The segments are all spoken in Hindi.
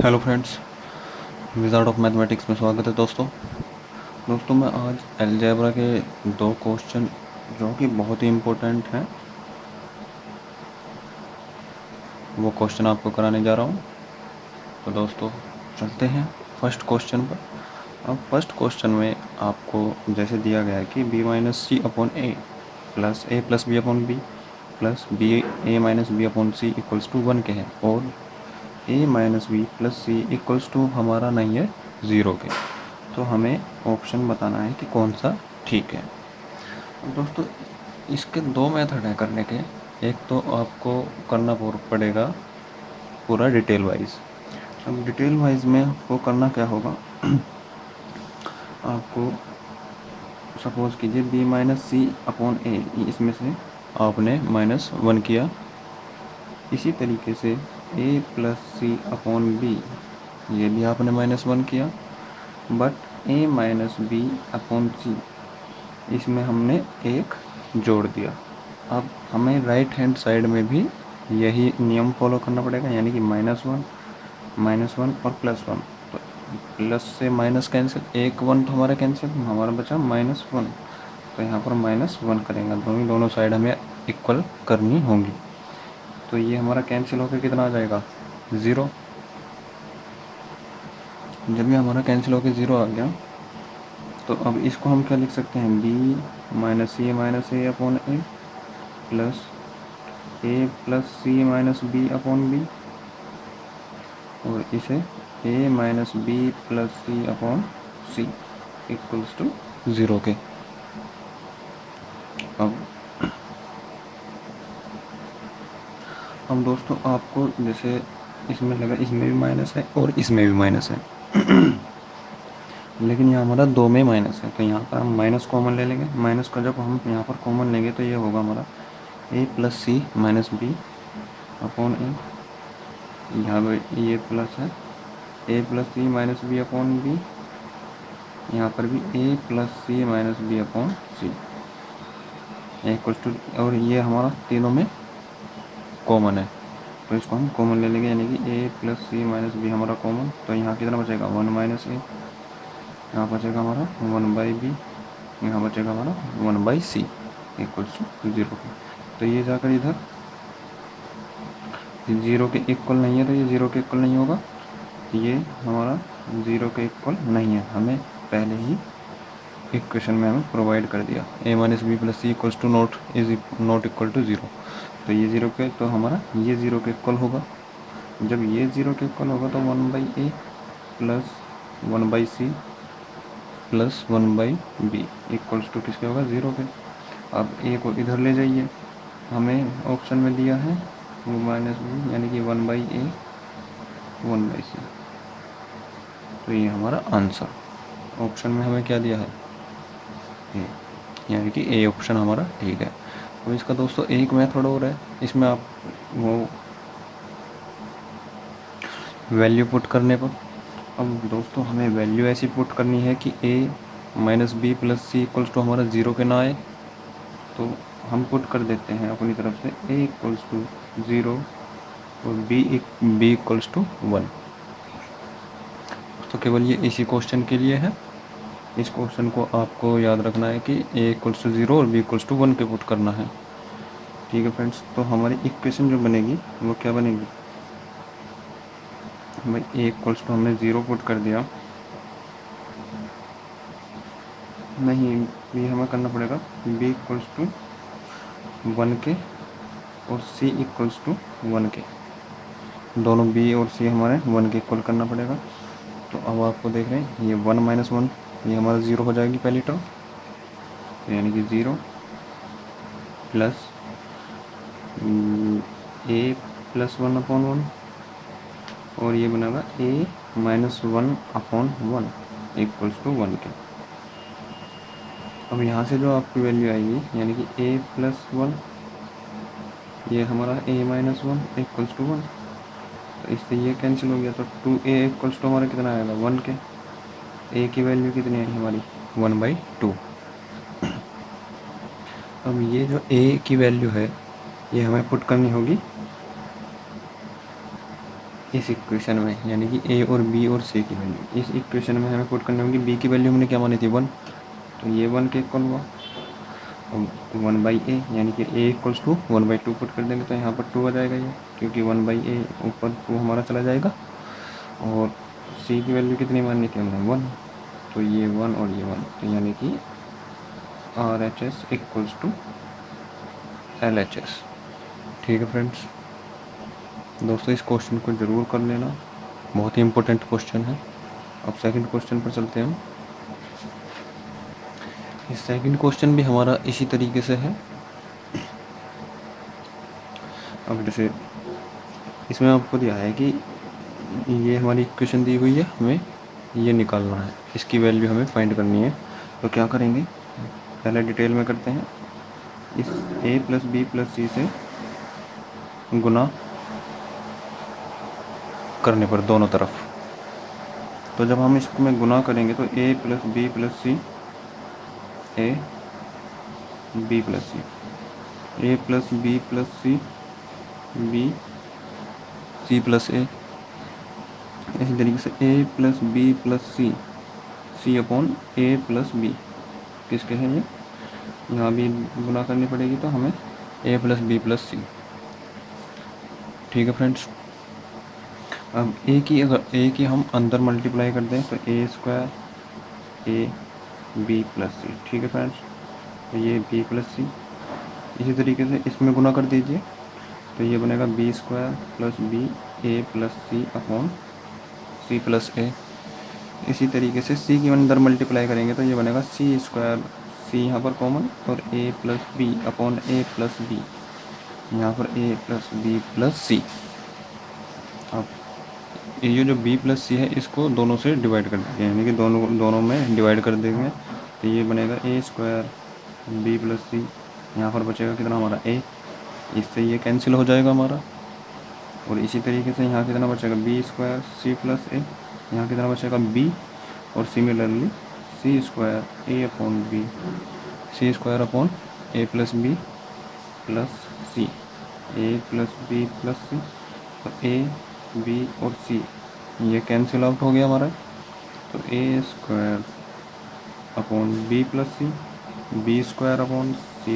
Hello friends, wizard of mathematics में स्वागत है दोस्तों मैं आज अलजेब्रा के दो क्वेश्चन जो कि बहुत ही इम्पोर्टेंट हैं वो क्वेश्चन आपको कराने जा रहा हूँ। तो दोस्तों चलते हैं फर्स्ट क्वेश्चन पर। अब फर्स्ट क्वेश्चन में आपको जैसे दिया गया है कि B minus C upon A plus B upon B plus B A minus B upon C equals to 1 के हैं और A minus B plus C equals to हमारा नहीं है 0 के। तो हमें ऑप्शन बताना है कि कौन सा ठीक है। दोस्तों इसके दो मेथड हैं करने के। एक तो आपको करना पड़ेगा पूरा डिटेल वाइज। अब डिटेल वाइज में आपको करना क्या होगा आपको सपोज कीजिए B minus C upon A, इसमें से आपने -1 किया। इसी तरीके से A plus C upon B, ये भी आपने -1 किया। But A minus B upon C, इसमें हमने एक जोड़ दिया। अब हमें राइट हैंड साइड में भी यही नियम फॉलो करना पड़ेगा, यानी कि -1 और +1। तो प्लस से माइनस कैंसिल, एक 1 तो हमारा कैंसिल, हमारा बचा -1। तो यहाँ पर -1 करेंगे, दोनों साइड हमें इक्वल करनी होंगी। तो ये हमारा कैंसिल होकर कितना आ जाएगा 0। जब ये हमारा कैंसिल होकर 0 आ गया तो अब इसको हम क्या लिख सकते हैं, b minus A upon A plus A plus C minus B upon B, और इसे A minus B plus C upon C equals to 0 के। अब दोस्तों आपको जैसे इसमें लगा, इसमें भी माइनस है और इसमें भी माइनस है लेकिन यहाँ हमारा दो में माइनस है, तो यहाँ पर हम माइनस कॉमन ले लेंगे। माइनस का जब हम यहाँ पर कॉमन लेंगे तो ये होगा हमारा A plus C minus B upon A, यहाँ पर ये प्लस है A plus C minus B upon B, यहाँ पर भी A plus C minus B upon C equals to, और ये हमारा तीनों में कॉमन है तो इसको हम कॉमन ले लेंगे, यानी कि ए प्लस सी माइनस बी हमारा कॉमन। तो यहाँ कितना बचेगा 1 माइनस ए, यहाँ बचेगा हमारा 1 बाई बी, यहाँ बचेगा हमारा 1 बाई सी इक्वल्स टू 0। तो ये जाकर इधर 0 के इक्वल नहीं है, तो ये 0 के इक्वल नहीं होगा, ये हमारा 0 के इक्वल नहीं है। हमें पहले ही इक्वेशन में हमें प्रोवाइड कर दिया A minus B plus C equals to not equal to 0। तो ये 0 के, तो हमारा ये 0 के इक्वल होगा। जब ये 0 के इक्वल होगा तो 1 by A plus 1 by C plus 1 by B equals to किसके होगा 0 के। अब ए को इधर ले जाइए, हमें ऑप्शन में दिया है वो माइनस बी, यानी कि 1 बाई ए 1 बाई सी। तो ये हमारा आंसर, ऑप्शन में हमें क्या दिया है ए, यानी कि ए ऑप्शन हमारा ठीक है। अब इसका दोस्तों एक मेथड और है, इसमें आप वो वैल्यू पुट करने पर, अब दोस्तों हमें वैल्यू ऐसी पुट करनी है कि A minus B plus C equals to हमारा 0 के ना आए। तो हम पुट कर देते हैं अपनी तरफ से ए इक्वल्स टू 0 और बी इक्वल्स टू 1। तो केवल ये इसी क्वेश्चन के लिए है। इस क्वेश्चन को आपको याद रखना है कि ए इक्वल्स टू 0 और बी इक्वल्स टू 1 पे पुट करना है। ठीक है फ्रेंड्स, तो हमारी इक्वेशन जो बनेगी वो क्या बनेगी, भाई ए इक्वल्स टू हमने 0 पुट कर दिया, नहीं ये हमें करना पड़ेगा बी इक्वल्स टू 1 के और सी इक्वल्स टू 1 के, दोनों बी और सी हमारे 1 के इक्वल करना पड़ेगा। तो अब आपको देख रहे हैं ये 1 माइनस 1, ये हमारा 0 हो जाएगी पहली टर्म, तो यानी कि 0 प्लस ए प्लस 1 अपॉन 1, और ये बनेगा ए माइनस 1 अपॉन 1 इक्वल्स टू 1 के। अब यहाँ से जो आपकी वैल्यू आएगी, यानी कि ए प्लस 1, ये हमारा ए माइनस 1 इक्वल्स टू 1, तो इससे ये कैंसिल हो गया। तो 2a इक्वल्स टू हमारा कितना आएगा 1 के। ए की वैल्यू कितनी है हमारी 1/2। अब ये जो a की वैल्यू है ये हमें पुट करनी होगी इस इक्वेशन में, यानी कि ए और बी और सी की वैल्यू इस इक्वेशन में हमें पुट करनी होगी। बी की वैल्यू हमने क्या मानी थी 1, तो ये 1 के इक्वल हुआ। 1/a, यानी कि a इक्वल्स टू 1/2 पुट कर देंगे तो यहाँ पर 2 आ जाएगा ये, क्योंकि 1/a ऊपर 2 हमारा चला जाएगा। और c की वैल्यू कितनी माननी थी हमने 1, तो ये 1 और ये 1, तो यानी कि RHS इक्वल्स टू LHS। ठीक है फ्रेंड्स, दोस्तों इस क्वेश्चन को ज़रूर कर लेना, बहुत ही इम्पोर्टेंट क्वेश्चन है। अब सेकंड क्वेश्चन पर चलते हैं हम। ये सेकंड क्वेश्चन भी हमारा इसी तरीके से है। अब जैसे इसमें आपको दिया है कि ये हमारी इक्वेशन दी हुई है, हमें ये निकालना है, इसकी वैल्यू हमें फाइंड करनी है। तो क्या करेंगे, पहले डिटेल में करते हैं। इस a + b + c से गुना करने पर दोनों तरफ, तो जब हम इसमें गुना करेंगे तो a + b + c, a b + c, a + b + c, b c + a, इसी तरीके से a + b + c, c/a + b, किसके हैं ये, यहाँ भी गुना करनी पड़ेगी तो हमें a + b + c। ठीक है फ्रेंड्स, अब a की हम अंदर मल्टीप्लाई कर दें तो a² a b + c। ठीक है फ्रेंड्स, तो ये b + c, इसी तरीके से इसमें गुना कर दीजिए तो ये बनेगा b² + b a + c/c + a। इसी तरीके से c की अंदर मल्टीप्लाई करेंगे तो ये बनेगा c², c यहाँ पर कॉमन, और a + b/a + b, यहाँ पर a + b + c। अब ये जो b + c है इसको दोनों से डिवाइड कर देंगे, यानी कि दोनों में डिवाइड कर देंगे तो ये बनेगा a² b + c, यहाँ पर बचेगा कितना हमारा a, इससे ये कैंसिल हो जाएगा हमारा। और इसी तरीके से यहाँ कितना बचेगा b² c + a, यहाँ कितना बचेगा b, और similarly c² a/b, c² a + b + c, a + b + c, तो a b और c ये कैंसिल आउट हो गया हमारा, तो a² b + c, b² c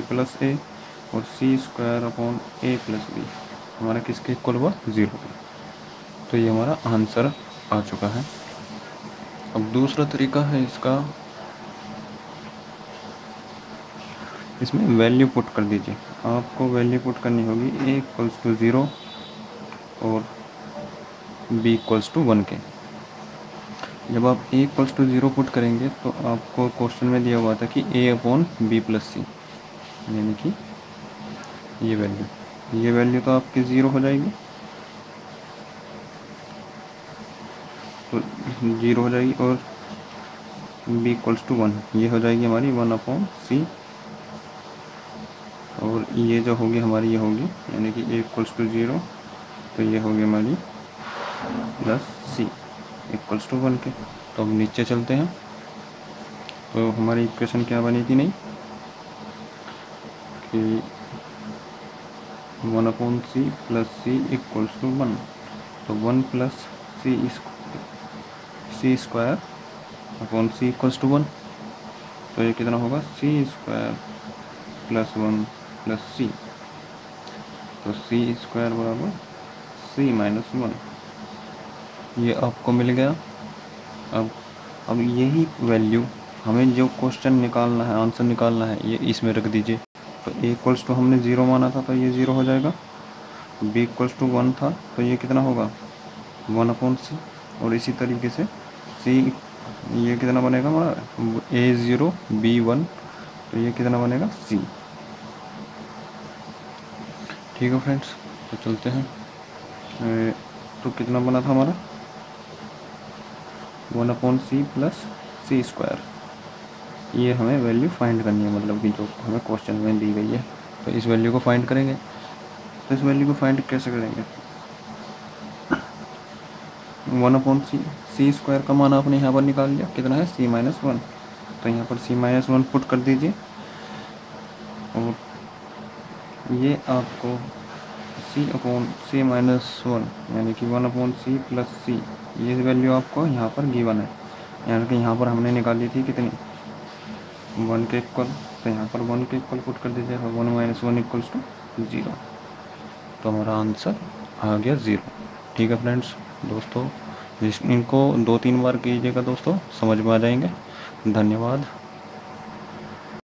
+ a, और c² a + b हमारा किसके इक्वल हुआ 0 के। तो ये हमारा आंसर आ चुका है। अब दूसरा तरीका है इसका, इसमें वैल्यू पुट कर दीजिए। आपको वैल्यू पुट करनी होगी a = 0 और b = 1 के। जब आप a = 0 पुट करेंगे तो आपको क्वेश्चन में दिया हुआ था कि a/b + c, यानी कि ये वैल्यू तो आपकी 0 हो जाएगी, तो 0 हो जाएगी, और b = 1 ये हो जाएगी हमारी 1/c, और ये जो होगी हमारी ये होगी, यानी कि a = 0 तो ये होगी हमारी +c = 1 के। तो अब नीचे चलते हैं, तो हमारी इक्वेशन क्या बनी थी नहीं कि 1/c + c = 1, तो 1 + c² = 1, तो ये कितना होगा c² + 1 + c, तो c² = c - 1, ये आपको मिल गया। अब यही वैल्यू हमें जो क्वेश्चन निकालना है, आंसर निकालना है, ये इसमें रख दीजिए। तो a = हमने 0 माना था तो ये 0 हो जाएगा, b = 1 था तो ये कितना होगा 1/c, और इसी तरीके से c ये कितना बनेगा हमारा a0 b1, तो ये कितना बनेगा c। ठीक है फ्रेंड्स, तो चलते हैं। तो कितना बना था हमारा 1/c + c², ये हमें वैल्यू फाइंड करनी है, मतलब कि जो हमें क्वेश्चन में दी गई है। तो इस वैल्यू को फाइंड करेंगे, तो इस वैल्यू को फाइंड कैसे करेंगे, 1/c, c² का मान आपने यहाँ पर निकाल लिया, कितना है c - 1, तो यहाँ पर c - 1 पुट कर दीजिए, और ये आपको सी अपॉन सी माइनस वन, यानी कि 1/c प्लस सी, ये वैल्यू आपको यहाँ पर गिवन है। यानी कि यहाँ पर हमने निकाली थी कितनी, 1 के इक्वल, तो यहाँ पर 1 के इक्वल पुट कर दीजिएगा, 1 - 1 = 0, तो हमारा आंसर आ गया 0। ठीक है फ्रेंड्स, दोस्तों इनको 2-3 बार कीजिएगा दोस्तों, समझ में आ जाएंगे। धन्यवाद।